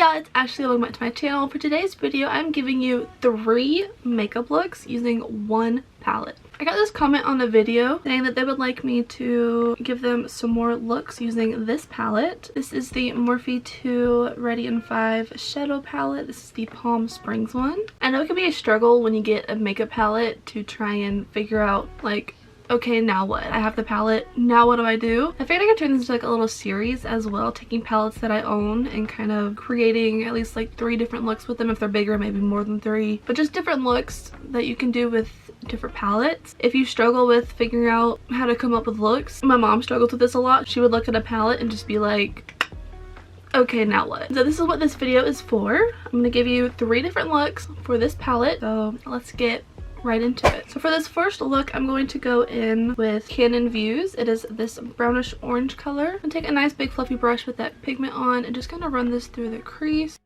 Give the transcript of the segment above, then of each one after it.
y'all, it's Ashley. Welcome back to my channel. For today's video, I'm giving you 3 makeup looks using one palette. I got this comment on a video saying that they would like me to give them some more looks using this palette. This is the Morphe 2 Ready in 5 Shadow Palette. This is the Palm Springs one. I know it can be a struggle when you get a makeup palette to try and figure out, like, okay, now what? I have the palette, now what do I do? I figured I could turn this into like a little series as well, taking palettes that I own and kind of creating at least like 3 different looks with them. If they're bigger, maybe more than 3, but just different looks that you can do with different palettes. If you struggle with figuring out how to come up with looks, my mom struggled with this a lot. She would look at a palette and just be like, okay, now what? So this is what this video is for. I'm gonna give you 3 different looks for this palette, so let's get right into it. So for this first look, I'm going to go in with Canon Views. It is this brownish orange color. I'm gonna take a nice big fluffy brush with that pigment on and just gonna run this through the crease.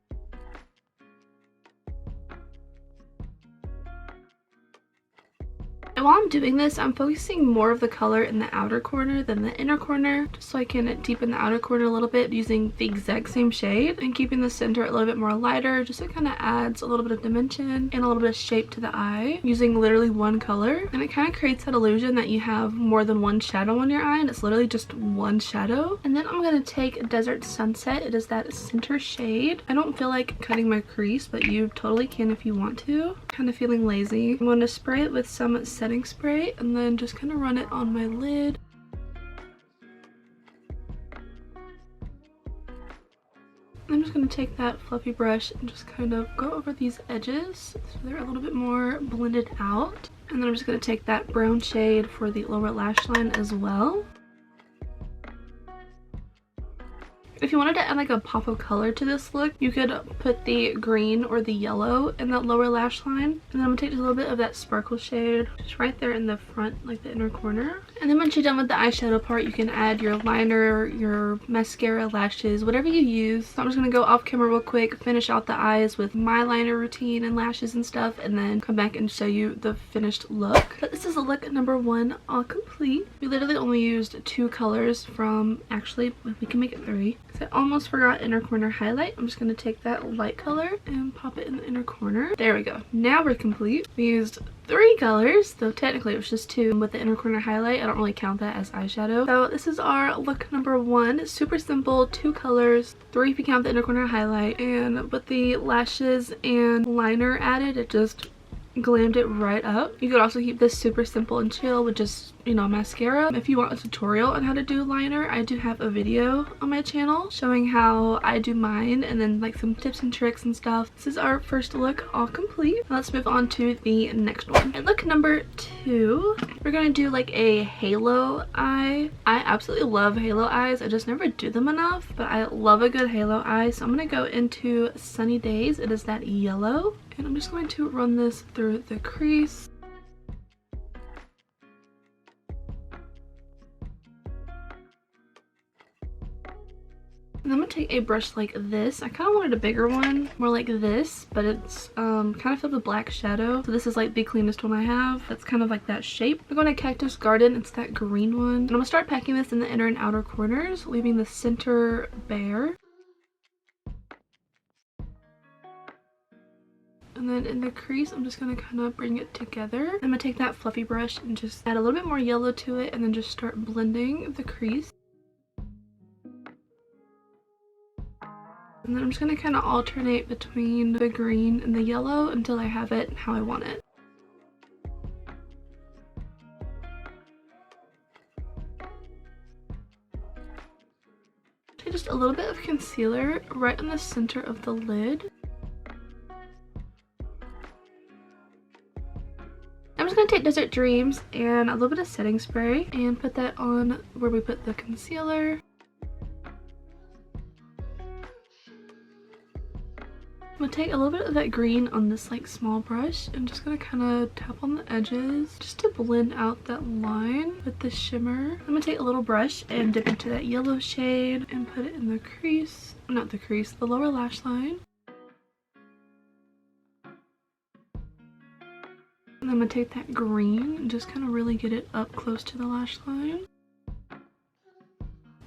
And while I'm doing this, I'm focusing more of the color in the outer corner than the inner corner, just so I can deepen the outer corner a little bit using the exact same shade and keeping the center a little bit more lighter, just so it kind of adds a little bit of dimension and a little bit of shape to the eye using literally one color. And it kind of creates that illusion that you have more than one shadow on your eye, and it's literally just one shadow. And then I'm going to take Desert Sunset. It is that center shade. I don't feel like cutting my crease, but you totally can if you want to. Kind of feeling lazy. I'm going to spray it with some setting spray and then just kind of run it on my lid. I'm just going to take that fluffy brush and just kind of go over these edges so they're a little bit more blended out. And then I'm just going to take that brown shade for the lower lash line as well. If you wanted to add like a pop of color to this look, you could put the green or the yellow in that lower lash line. And then I'm going to take just a little bit of that sparkle shade just right there in the front, like the inner corner. And then once you're done with the eyeshadow part, you can add your liner, your mascara, lashes, whatever you use. So I'm just going to go off camera real quick, finish out the eyes with my liner routine and lashes and stuff, and then come back and show you the finished look. But this is look number 1, all complete. We literally only used 2 colors from, actually, we can make it 3. I almost forgot inner corner highlight. I'm just going to take that light color and pop it in the inner corner. There we go. Now we're complete. We used 3 colors, though technically it was just 2 with the inner corner highlight. I don't really count that as eyeshadow. So this is our look number 1. Super simple, 2 colors, 3 if you count the inner corner highlight. And with the lashes and liner added, it just glammed it right up. You could also keep this super simple and chill with just, you know, mascara. If you want a tutorial on how to do liner, I do have a video on my channel showing how I do mine and then like some tips and tricks and stuff. This is our first look all complete. Now let's move on to the next one. And look number 2, we're gonna do like a halo eye. I absolutely love halo eyes. I just never do them enough, but I love a good halo eye. So I'm gonna go into Sunny Days. It is that yellow. And I'm just going to run this through the crease. And I'm going to take a brush like this. I kind of wanted a bigger one, more like this, but it's kind of filled with black shadow. So this is like the cleanest one I have. That's kind of like that shape. We're going to Cactus Garden. It's that green one. And I'm going to start packing this in the inner and outer corners, leaving the center bare. And then in the crease, I'm just going to kind of bring it together. I'm going to take that fluffy brush and just add a little bit more yellow to it and then just start blending the crease. And then I'm just going to kind of alternate between the green and the yellow until I have it how I want it. Take just a little bit of concealer right in the center of the lid. I'm just going to take Desert Dreams and a little bit of setting spray and put that on where we put the concealer. I'm going to take a little bit of that green on this like small brush and just going to kind of tap on the edges just to blend out that line with the shimmer. I'm going to take a little brush and dip into that yellow shade and put it in the crease, not the crease, the lower lash line. And I'm going to take that green and just kind of really get it up close to the lash line.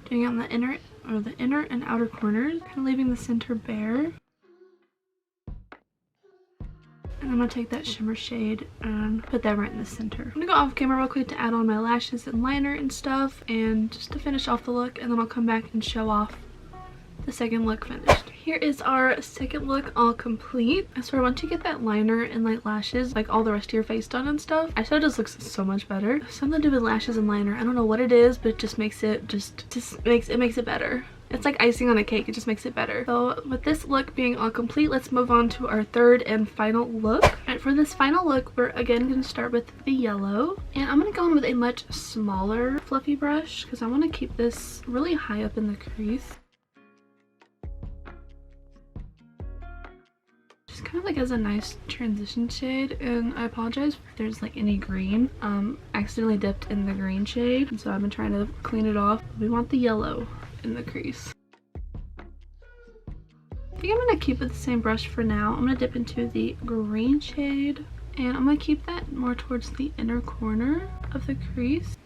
Doing it on the inner and outer corners, kind of leaving the center bare. And I'm going to take that shimmer shade and put that right in the center. I'm going to go off camera real quick to add on my lashes and liner and stuff, and just to finish off the look, and then I'll come back and show off the second look finished. Here is our second look all complete. So once you get that liner and like lashes, like all the rest of your face done and stuff, eyeshadow just looks so much better. Something to do with lashes and liner. I don't know what it is, but it just makes it makes it better. It's like icing on a cake, it just makes it better. So with this look being all complete, let's move on to our third and final look. Alright, for this final look, we're again going to start with the yellow. And I'm going to go in with a much smaller fluffy brush because I want to keep this really high up in the crease. Just kind of like as a nice transition shade, and I apologize if there's like any green. Accidentally dipped in the green shade, and so I've been trying to clean it off. We want the yellow in the crease. I think I'm going to keep it the same brush for now. I'm going to dip into the green shade, and I'm going to keep that more towards the inner corner of the crease.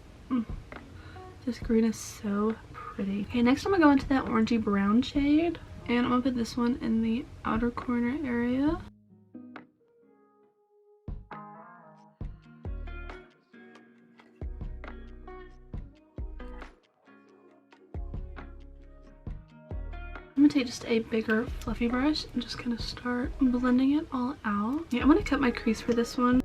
This green is so pretty. Okay, next I'm going to go into that orangey brown shade, and I'm going to put this one in the outer corner area. I'm gonna take just a bigger fluffy brush and just kind of start blending it all out. Yeah, I'm gonna cut my crease for this one.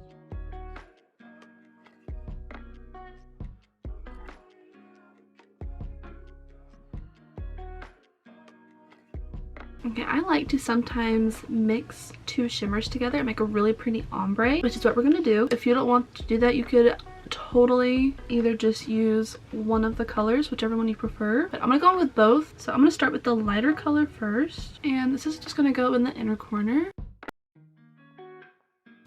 Okay, I like to sometimes mix two shimmers together and make a really pretty ombre, which is what we're gonna do. If you don't want to do that, you could totally either just use one of the colors, whichever one you prefer, but I'm gonna go in with both. So I'm gonna start with the lighter color first, and this is just gonna go in the inner corner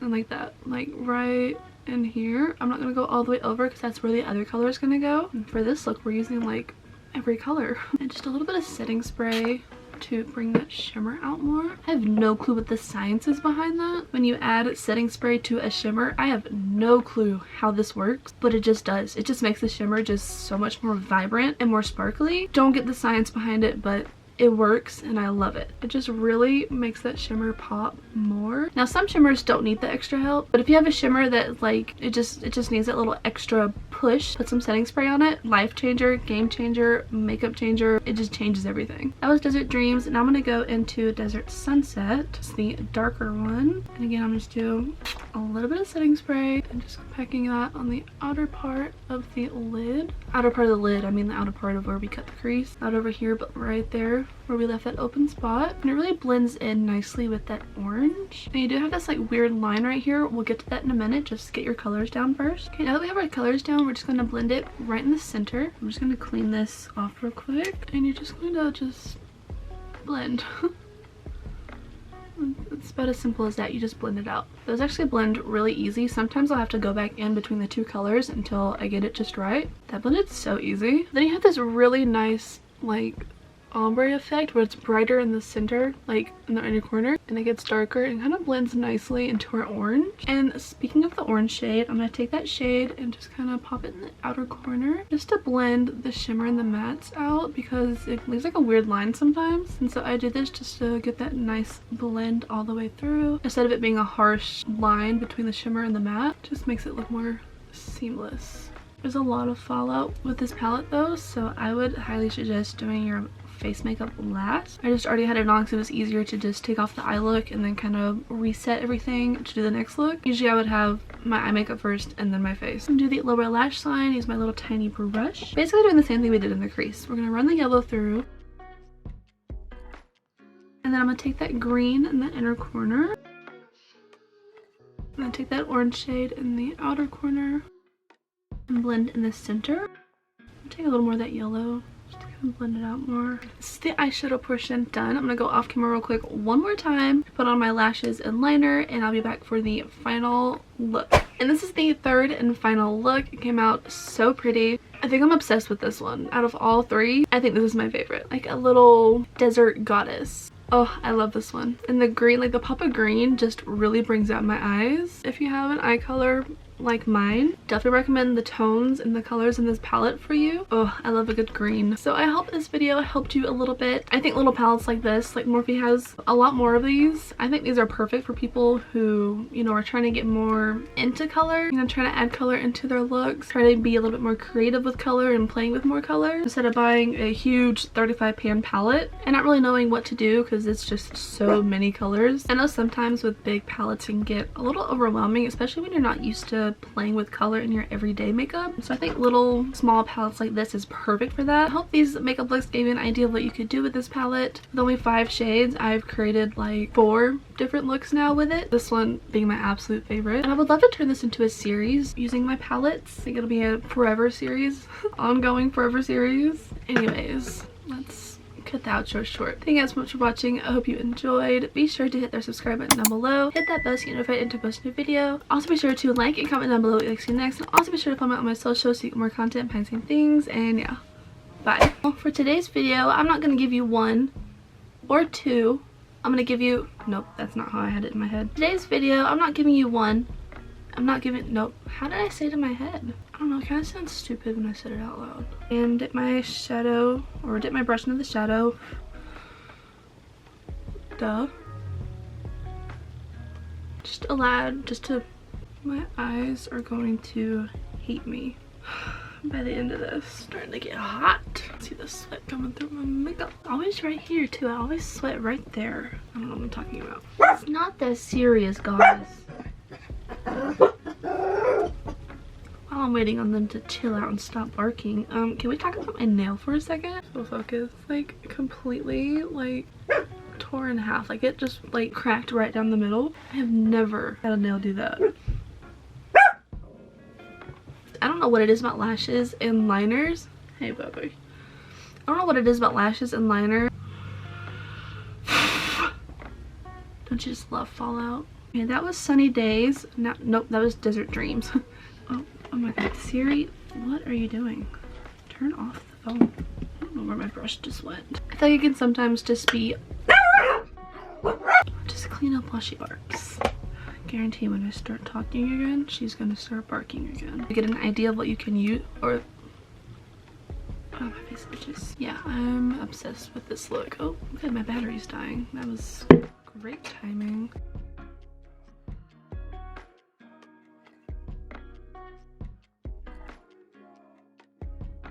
and like that, like right in here. I'm not gonna go all the way over because that's where the other color is gonna go. And for this look, we're using like every color and just a little bit of setting spray to bring that shimmer out more. I have no clue what the science is behind that. When you add setting spray to a shimmer, I have no clue how this works, but it just does. It just makes the shimmer just so much more vibrant and more sparkly. Don't get the science behind it, but it works and I love it. It just really makes that shimmer pop more. Now some shimmers don't need the extra help, but if you have a shimmer that like it just needs that little extra push, put some setting spray on it. Life changer, game changer, makeup changer. It just changes everything. That was Desert Dreams, and now I'm gonna go into Desert Sunset. It's the darker one. And again, I'm just doing a little bit of setting spray and just packing that on the outer part of the lid. Outer part of the lid, I mean the outer part of where we cut the crease. Not over here, but right there where we left that open spot. And it really blends in nicely with that orange. And you do have this like weird line right here. We'll get to that in a minute. Just get your colors down first. Okay, now that we have our colors down, we're just going to blend it right in the center. I'm just going to clean this off real quick. And you're just going to just blend. It's about as simple as that. You just blend it out. Those actually blend really easy. Sometimes I'll have to go back in between the two colors until I get it just right. That blended so easy. Then you have this really nice like ombre effect where it's brighter in the center, like in the inner corner, and it gets darker and kind of blends nicely into our orange. And speaking of the orange shade, I'm going to take that shade and just kind of pop it in the outer corner just to blend the shimmer and the mattes out because it leaves like a weird line sometimes. And so I did this just to get that nice blend all the way through instead of it being a harsh line between the shimmer and the matte. Just makes it look more seamless. There's a lot of fallout with this palette though, so I would highly suggest doing your face makeup last. I just already had it on because it was easier to just take off the eye look and then kind of reset everything to do the next look. Usually I would have my eye makeup first and then my face. I'm gonna do the lower lash line, use my little tiny brush. Basically doing the same thing we did in the crease. We're gonna run the yellow through. And then I'm gonna take that green in the inner corner. I'm gonna take that orange shade in the outer corner and blend in the center. Take a little more of that yellow. Blend it out more. This is the eyeshadow portion done. I'm gonna go off camera real quick one more time, put on my lashes and liner, and I'll be back for the final look. And this is the third and final look. It came out so pretty. I think I'm obsessed with this one. Out of all three, I think this is my favorite. Like a little desert goddess. Oh, I love this one. And the green, like the pop of green just really brings out my eyes. If you have an eye color like mine, definitely recommend the tones and the colors in this palette for you. Oh, I love a good green. So I hope this video helped you a little bit. I think little palettes like this, like Morphe has a lot more of these. I think these are perfect for people who, you know, are trying to get more into color, you know, trying to add color into their looks, try to be a little bit more creative with color and playing with more color instead of buying a huge 35 pan palette and not really knowing what to do because it's just so many colors. I know sometimes with big palettes it can get a little overwhelming, especially when you're not used to playing with color in your everyday makeup. So I think little small palettes like this is perfect for that. I hope these makeup looks gave you an idea of what you could do with this palette. With only 5 shades, I've created like 4 different looks now with it. This one being my absolute favorite. And I would love to turn this into a series using my palettes. I think it'll be a forever series, ongoing forever series. Anyways, let's cut the outro short. Thank you guys so much for watching. I hope you enjoyed. Be sure to hit that subscribe button down below. Hit that bell to get notified and to post a new video. Also be sure to like and comment down below what you'd like to see next. And also be sure to follow me on my socials so you get more content behind the scenes things. And yeah, bye. Well, for today's video, I'm not going to give you 1 or 2. I'm going to give you... Nope, that's not how I had it in my head. Today's video, I'm not giving you 1. I'm not giving... Nope. How did I say it in my head? I don't know. It kind of sounds stupid when I said it out loud. And dip my shadow, or dip my brush into the shadow. Duh. Just my eyes are going to hate me by the end of this. It's starting to get hot. See the sweat coming through my makeup. Always right here too. I always sweat right there. I don't know what I'm talking about. It's not that serious, guys. While I'm waiting on them to chill out and stop barking, can we talk about my nail for a second? Full focus. Like completely like tore in half. Like it just like cracked right down the middle. I have never had a nail do that. I don't know what it is about lashes and liners. Hey, baby. I don't know what it is about lashes and liner. Don't you just love Fallout? Okay, that was Sunny Days. No, nope, that was Desert Dreams. Oh my god. Siri, what are you doing? Turn off the phone. I don't know where my brush just went. I think it can sometimes just be... Just clean up while she barks. Guarantee when I start talking again, she's gonna start barking again. To get an idea of what you can use, or... Oh, my face itches. Yeah, I'm obsessed with this look. Oh, okay, my battery's dying. That was great timing.